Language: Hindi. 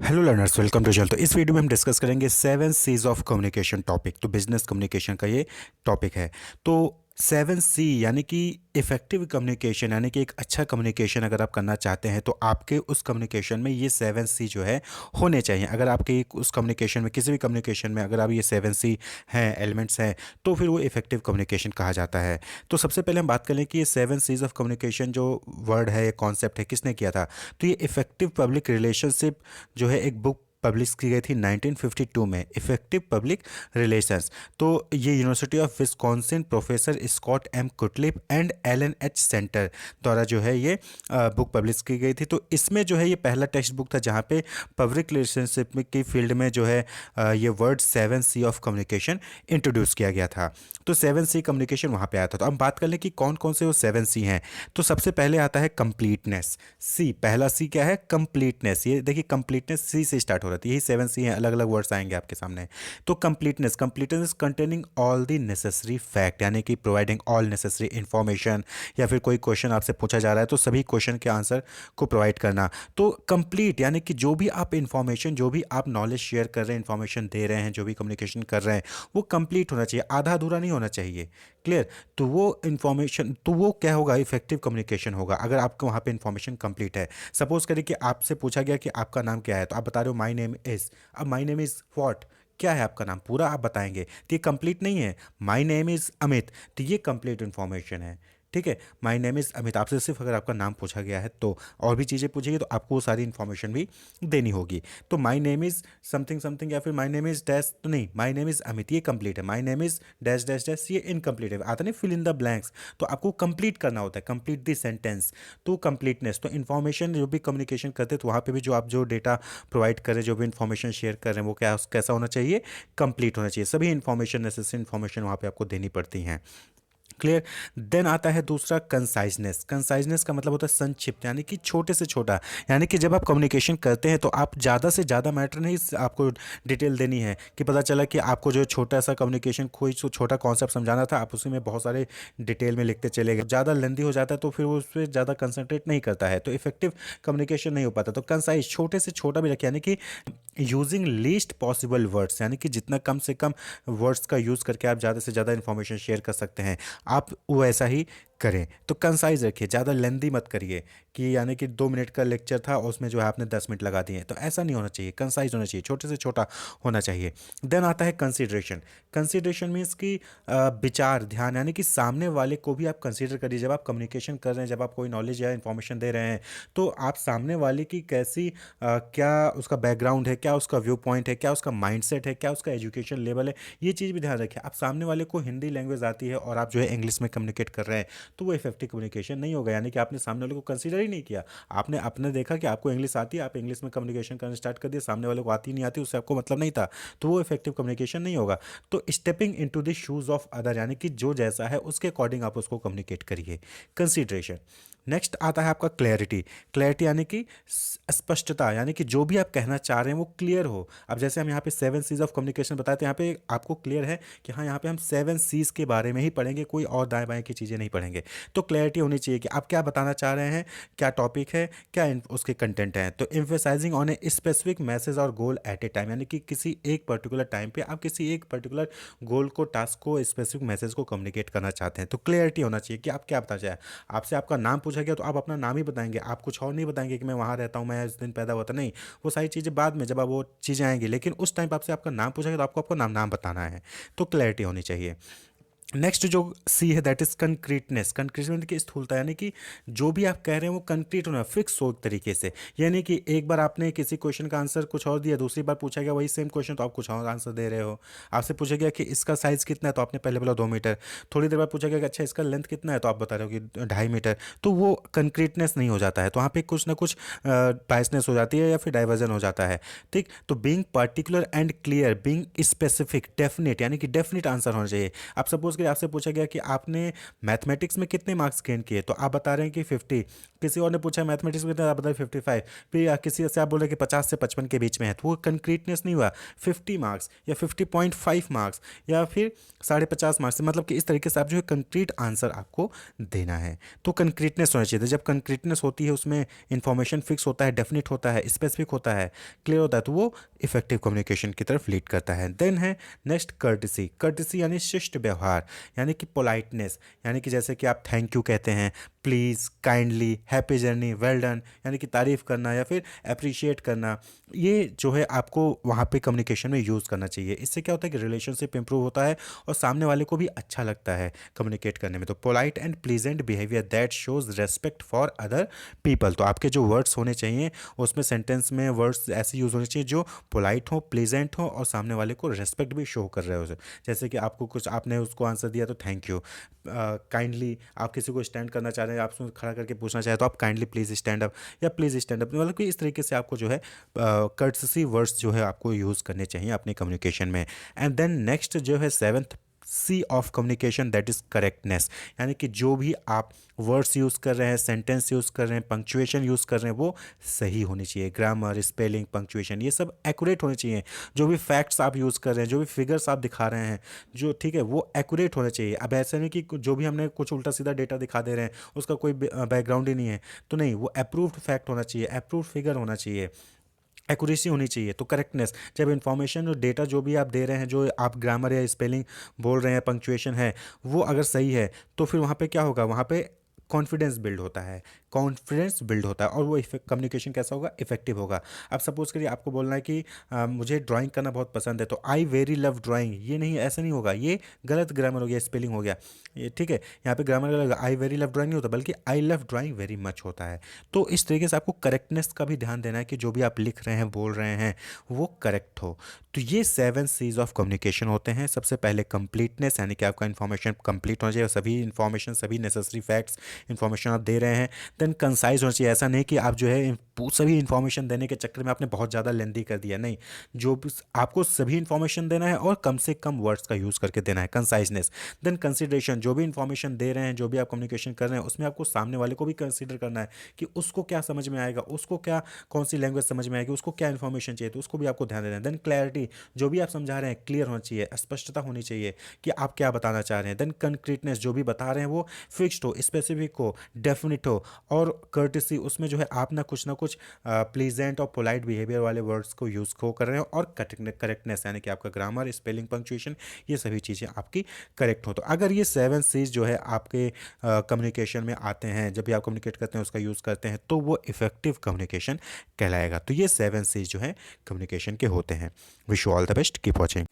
Hello learners, welcome to channel. तो इस वीडियो में हम डिस्कस करेंगे 7 C's ऑफ कम्युनिकेशन टॉपिक। तो बिजनेस कम्युनिकेशन का ये टॉपिक है। तो 7 C यानी कि इफ़ेक्टिव कम्युनिकेशन, यानी कि एक अच्छा कम्युनिकेशन अगर आप करना चाहते हैं तो आपके उस कम्युनिकेशन में ये 7 C जो है होने चाहिए। अगर आपके उस कम्युनिकेशन में, किसी भी कम्युनिकेशन में अगर आप ये 7 C हैं, एलिमेंट्स हैं, तो फिर वो इफ़ेक्टिव कम्युनिकेशन कहा जाता है। तो सबसे पहले हम बात करें कि ये 7 C's ऑफ कम्युनिकेशन जो वर्ड है, ये कॉन्सेप्ट है, किसने किया था। तो ये इफ़ेक्टिव पब्लिक रिलेशनशिप जो है एक बुक पब्लिश की गई थी 1952 में, इफेक्टिव पब्लिक रिलेशंस। तो ये university of Wisconsin professor Scott M Cutlip and Allen H Center द्वारा जो है ये बुक पब्लिश की गई थी। तो इसमें जो है ये पहला टेक्स्ट बुक था जहाँ पे पब्लिक रिलेशनशिप की फील्ड में जो है ये word 7 C of communication introduce किया गया था। तो 7 C कम्युनिकेशन वहाँ पे आया था। तो हम बात कर लें कि कौन कौन से वो 7 C हैं। तो सबसे पहले आता है कंप्लीटनेस। सी, पहला सी क्या है? कंप्लीटनेस। ये देखिए, कंप्लीटनेस सी से स्टार्ट हो रही है। यही 7 C है, अलग अलग वर्ड्स आएंगे आपके सामने। तो completeness, completeness containing all the necessary fact, यानी कि प्रोवाइडिंग ऑल नेसेसरी इंफॉर्मेशन, या फिर कोई क्वेश्चन आपसे पूछा जा रहा है तो सभी क्वेश्चन के आंसर को प्रोवाइड करना। तो कंप्लीट यानी कि जो भी आप इंफॉर्मेशन, जो भी आप नॉलेज शेयर कर रहे हैं, इंफॉर्मेशन दे रहे हैं, जो भी कम्युनिकेशन कर रहे हैं, वो कंप्लीट होना चाहिए, आधा अधूरा नहीं होना चाहिए। क्लियर? तो वो इंफॉर्मेशन, तो वो क्या होगा? इफेक्टिव कम्युनिकेशन होगा अगर आपको वहाँ पे इंफॉर्मेशन कंप्लीट है। सपोज करिए कि आपसे पूछा गया कि आपका नाम क्या है, तो आप बता रहे हो माई नेम इज़। अब माई नेम इज़ व्हाट, क्या है आपका नाम, पूरा आप बताएंगे, तो ये कंप्लीट नहीं है। माई नेम इज़ अमित, तो ये कंप्लीट इन्फॉर्मेशन है। ठीक है, माई नेम इज़ अमित, आपसे सिर्फ अगर आपका नाम पूछा गया है तो, और भी चीज़ें पूछेगी तो आपको वो सारी इन्फॉर्मेशन भी देनी होगी। तो my name is something something, या फिर माई नेम इज़ डैश, तो नहीं, माई नेम इज़ अमित ये कंप्लीट है। My name is dash dash dash ये इनकम्प्लीट है, आता नहीं फिल इन द ब्लैंक्स। तो आपको कंप्लीट करना होता है, कंप्लीट द सेंटेंस। तो कंप्लीटनेस, तो इन्फॉर्मेशन जो भी कम्युनिकेशन करते हैं तो वहाँ पे भी जो आप जो डेटा प्रोवाइड कर रहे हैं, जो भी इन्फॉर्मेशन शेयर कर रहे हैं, वो क्या, कैसा होना चाहिए? कंप्लीट होना चाहिए। सभी इन्फॉर्मेशन, नेसेसरी इन्फॉर्मेशन वहाँ पे आपको देनी पड़ती हैं। क्लियर? देन आता है दूसरा कंसाइजनेस। कंसाइजनेस का मतलब होता है संक्षिप्त, यानी कि छोटे से छोटा। यानी कि जब आप कम्युनिकेशन करते हैं तो आप ज़्यादा से ज़्यादा मैटर नहीं आपको डिटेल देनी है कि पता चला कि आपको जो छोटा सा कम्युनिकेशन, कोई छोटा कॉन्सेप्ट समझाना था, आप उसी में बहुत सारे डिटेल में लिखते चले गए। ज़्यादा लेंदी हो जाता है तो फिर वो उस पर ज़्यादा कंसंट्रेट नहीं करता है, तो इफेक्टिव कम्युनिकेशन नहीं हो पाता। तो कंसाइज, छोटे से छोटा भी रखें, यानी कि यूजिंग लीस्ट पॉसिबल वर्ड्स, यानी कि जितना कम से कम वर्ड्स का यूज़ करके आप ज़्यादा से ज़्यादा इन्फॉर्मेशन शेयर कर सकते हैं, आप वो ऐसा ही करें। तो कंसाइज रखिए, ज़्यादा लेंदी मत करिए कि यानी कि 2 मिनट का लेक्चर था उसमें जो है आपने 10 मिनट लगा दिए, तो ऐसा नहीं होना चाहिए। कंसाइज होना चाहिए, छोटे से छोटा होना चाहिए। देन आता है कंसिडरेशन। कंसिडरेशन मीन्स कि विचार, ध्यान, यानी कि सामने वाले को भी आप कंसीडर करिए। जब आप कम्युनिकेशन कर रहे हैं, जब आप कोई नॉलेज या इन्फॉर्मेशन दे रहे हैं, तो आप सामने वाले की कैसी क्या उसका बैकग्राउंड है, क्या उसका व्यू पॉइंट है, क्या उसका माइंडसेट है, क्या उसका एजुकेशन लेवल है, ये चीज़ भी ध्यान रखिए। आप सामने वाले को हिंदी लैंग्वेज आती है और आप जो है इंग्लिश में कम्युनिकेट कर रहे हैं, तो वो इफेक्टिव कम्युनिकेशन नहीं होगा। यानी कि आपने सामने वाले को कंसीडर ही नहीं किया। आपने अपने देखा कि आपको इंग्लिश आती है, आप इंग्लिश में कम्युनिकेशन करना स्टार्ट कर दिया, सामने वाले को आती नहीं आती, उससे आपको मतलब नहीं था, तो वो इफेक्टिव कम्युनिकेशन नहीं होगा। तो stepping into the shoes of other, यानी कि जो जैसा है उसके अकॉर्डिंग आप उसको कम्युनिकेट करिए। कंसीडरेशन। नेक्स्ट आता है आपका क्लैरिटी। क्लैरिटी यानी कि स्पष्टता, यानी कि जो भी आप कहना चाह रहे हैं वो क्लियर हो। अब जैसे हम यहाँ पे 7 C's ऑफ कम्युनिकेशन बताए, तो यहाँ पे आपको क्लियर है कि हाँ, यहाँ पे हम 7 C's के बारे में ही पढ़ेंगे, कोई और दाएं बाएं की चीज़ें नहीं पढ़ेंगे। तो क्लैरिटी होनी चाहिए कि आप क्या बताना चाह रहे हैं, क्या टॉपिक है, क्या उसके कंटेंट हैं। तो emphasizing on a specific message और गोल एट ए टाइम, यानी कि किसी एक पर्टिकुलर टाइम पे आप किसी एक पर्टिकुलर गोल को, टास्क को, स्पेसिफिक मैसेज को कम्युनिकेट करना चाहते हैं। तो क्लियरिटी होना चाहिए कि आप क्या बताना चाहें। आपसे आपका नाम पूछा गया तो आप अपना नाम ही बताएंगे, आप कुछ और नहीं बताएंगे कि मैं वहाँ रहता हूँ, मैं इस दिन पैदा हुआ था, नहीं। वो सारी चीज़ें बाद में जब आप वो चीज़ें आएंगी, लेकिन उस टाइम पर आपसे आपका नाम पूछा गया तो आपको आपका नाम नाम बताना है। तो क्लैरिटी होनी चाहिए। नेक्स्ट जो सी है दैट इज कंक्रीटनेस। कंक्रीटनेस की स्थूलता, यानी कि जो भी आप कह रहे हैं वो कंक्रीट होना, फिक्स हो एक तरीके से। यानी कि एक बार आपने किसी क्वेश्चन का आंसर कुछ और दिया, दूसरी बार पूछा गया वही सेम क्वेश्चन तो आप कुछ और आंसर दे रहे हो। आपसे पूछा गया कि इसका साइज़ कितना है तो आपने पहले बोला 2 मीटर, थोड़ी देर बाद पूछा गया कि अच्छा इसका लेंथ कितना है तो आप बता रहे हो कि 2.5 मीटर। तो वो कंक्रीटनेस नहीं हो जाता है, तो वहाँ पे कुछ ना कुछ बायसनेस हो जाती है या फिर डाइवर्जन हो जाता है। ठीक, तो being particular and clear, being specific, definite, यानी कि डेफिनेट आंसर होना चाहिए। आप सपोज करिए आपसे पूछा गया कि आपने मैथमेटिक्स में कितने मार्क्स गेन किए, तो आप बता रहे हैं कि 50, किसी और ने पूछा मैथमेटिक्स में कितने, आप बता रहे 55, फिर या किसी से आप बोल रहे हैं कि 50 से 55 के बीच में है, तो वो कंक्रीटनेस नहीं हुआ। 50 मार्क्स या 50.5 मार्क्स या फिर 50.5 मार्क्स, मतलब कि इस तरीके से आप जो है कंक्रीट आंसर आपको देना है। तो कंक्रीटनेस होना चाहिए था। जब कंक्रीटनेस होती है उसमें इंफॉर्मेशन फिक्स होता है, डेफिनिट होता है, स्पेसिफिक होता है, क्लियर होता है, तो वो इफेक्टिव कम्युनिकेशन की तरफ लीड करता है। देन है नेक्स्ट कर्टिसी। कर्टिसी यानी शिष्ट व्यवहार, यानी कि पोलाइटनेस, यानी कि जैसे कि आप थैंक यू कहते हैं, please, kindly, happy journey, well done, यानी कि तारीफ़ करना या फिर अप्रिशिएट करना, ये जो है आपको वहाँ पे कम्युनिकेशन में यूज़ करना चाहिए। इससे क्या होता है कि रिलेशनशिप इंप्रूव होता है और सामने वाले को भी अच्छा लगता है कम्युनिकेट करने में। तो polite and pleasant behaviour that shows respect for other people. तो आपके जो वर्ड्स होने चाहिए उसमें सेंटेंस में वर्ड्स ऐसे यूज़ होने चाहिए जो पोलाइट हो, प्लीजेंट हो और सामने वाले को रेस्पेक्ट भी शो कर रहे हो। जैसे कि आपको कुछ, आपने उसको आंसर दिया तो थैंक यू। काइंडली, आप किसी को स्टैंड करना चाह रहे हैं, आप उसको खड़ा करके पूछना चाहे तो आप काइंडली प्लीज़ स्टैंड अप या प्लीज़ स्टैंड अप, मतलब कि इस तरीके से आपको जो है कर्टसी वर्ड्स जो है आपको यूज़ करने चाहिए अपने कम्युनिकेशन में। एंड देन नेक्स्ट जो है seventh C of communication that is correctness, यानी कि जो भी आप वर्ड्स यूज़ कर रहे हैं, सेंटेंस यूज़ कर रहे हैं, पंक्चुएशन यूज़ कर रहे हैं, वो सही होनी चाहिए। ग्रामर, स्पेलिंग, पंक्चुएशन, ये सब एक्यूरेट होने चाहिए। जो भी फैक्ट्स आप यूज़ कर रहे हैं, जो भी फिगर्स आप दिखा रहे हैं, जो ठीक है वो एक्यूरेट होने चाहिए। अब ऐसा नहीं कि जो भी हमने कुछ उल्टा सीधा डेटा दिखा दे रहे हैं उसका कोई बैकग्राउंड ही नहीं है, तो नहीं, वो अप्रूव्ड फैक्ट होना चाहिए, अप्रूव्ड फिगर होना चाहिए, एक्यूरेसी होनी चाहिए। तो करेक्टनेस, जब इन्फॉर्मेशन और डेटा जो भी आप दे रहे हैं, जो आप ग्रामर या स्पेलिंग बोल रहे हैं, पंक्चुएशन है, वो अगर सही है तो फिर वहाँ पे क्या होगा, वहाँ पे कॉन्फिडेंस बिल्ड होता है, कॉन्फिडेंस बिल्ड होता है और वो कम्युनिकेशन कैसा होगा, इफेक्टिव होगा। अब सपोज करिए आपको बोलना है कि मुझे ड्राइंग करना बहुत पसंद है, तो आई वेरी लव ड्राइंग, ये नहीं, ऐसा नहीं होगा, ये गलत ग्रामर हो गया, स्पेलिंग हो गया, ये ठीक है। यहाँ पे ग्रामर गलत, आई वेरी लव ड्राइंग नहीं होता बल्कि I love drawing very much होता है। तो इस तरीके से आपको करेक्टनेस का भी ध्यान देना है कि जो भी आप लिख रहे हैं, बोल रहे हैं, वो करेक्ट हो। तो ये 7 सीज ऑफ कम्युनिकेशन होते हैं। सबसे पहले कंप्लीटनेस, यानी कि आपका इन्फॉर्मेशन कंप्लीट होना चाहिए, सभी इन्फॉर्मेशन, सभी नेसेसरी फैक्ट्स इन्फॉर्मेशन आप दे रहे हैं। देन कंसाइज होना चाहिए, ऐसा नहीं कि आप जो है सभी इन्फॉर्मेशन देने के चक्कर में आपने बहुत ज़्यादा लेंदी कर दिया, नहीं, जो आपको सभी इन्फॉर्मेशन देना है और कम से कम वर्ड्स का यूज़ करके देना है, कंसाइजनेस। देन कंसिडरेशन, जो भी इन्फॉर्मेशन दे रहे हैं, जो भी आप कम्युनिकेशन कर रहे हैं, उसमें आपको सामने वाले को भी कंसिडर करना है कि उसको क्या समझ में आएगा, उसको क्या, कौन सी लैंग्वेज समझ में आएगी, उसको क्या इन्फॉर्मेशन चाहिए, तो उसको भी आपको ध्यान देना है। देन क्लैरिटी, जो भी आप समझा रहे हैं क्लियर होना चाहिए, स्पष्टता होनी चाहिए कि आप क्या बताना चाह रहे हैं। देन कंक्रीटनेस, जो भी बता रहे हैं वो फिक्स्ड हो, स्पेसिफिक हो, डेफिनिट हो। और कर्टिसी, उसमें जो है आप ना कुछ प्लीजेंट और पोलाइट बिहेवियर वाले वर्ड्स को यूज़ कर रहे हो। और करेक्टनेस, यानी कि आपका ग्रामर, स्पेलिंग, पंक्चुएशन, ये सभी चीज़ें आपकी करेक्ट हो। तो अगर ये 7 सीज जो है आपके कम्युनिकेशन में आते हैं, जब भी आप कम्युनिकेट करते हैं उसका यूज़ करते हैं, तो वो इफेक्टिव कम्युनिकेशन कहलाएगा। तो ये 7 सीज जो है कम्युनिकेशन के होते हैं। Wish you all the best, keep watching.